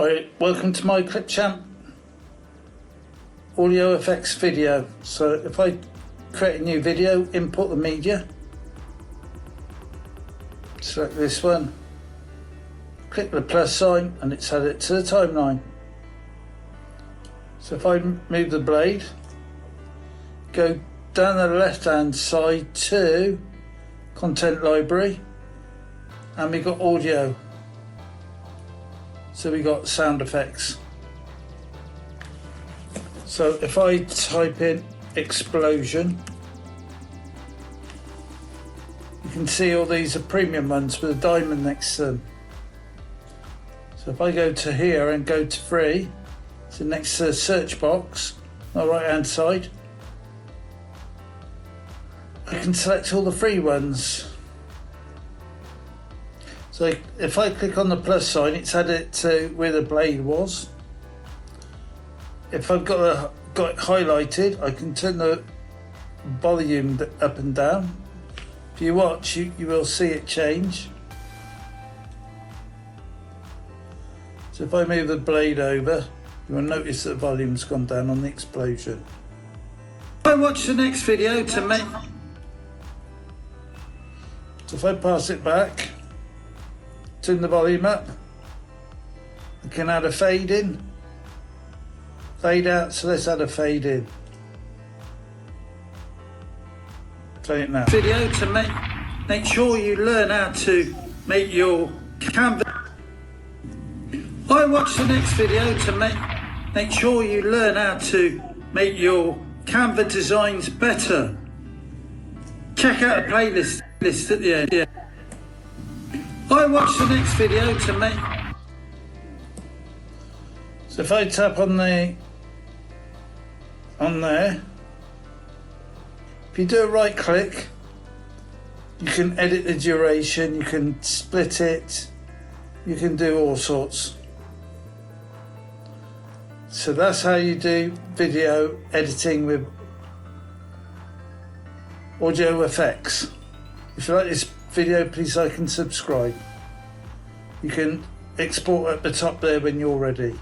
Hi, welcome to my Clipchamp audio effects video. So if I create a new video, import the media, select this one, click the plus sign and it's added to the timeline. So if I move the blade, go down the left hand side to content library, and we got audio. So we got sound effects. So if I type in explosion, you can see all these are premium ones with a diamond next to them. So if I go to here and go to free, so next to the search box on the right hand side, I can select all the free ones. So if I click on the plus sign, it's added it to where the blade was. If I've got it highlighted, I can turn the volume up and down. If you watch, you will see it change. So if I move the blade over, you will notice that the volume's gone down on the explosion. If I watch the next video to make... So if I pass it back, turn the volume up, I can add a fade in, fade out, so let's add a fade in. Play it now. Video to make sure you learn how to make your canvas. I watch the next video to make sure you learn how to make your Canva designs better. Check out the playlist at the end. Yeah. I watch the next video to make... So if I tap on there, if you do a right click, you can edit the duration, you can split it, you can do all sorts. So that's how you do video editing with audio effects. If you like this video, please like and subscribe. You can export at the top there when you're ready.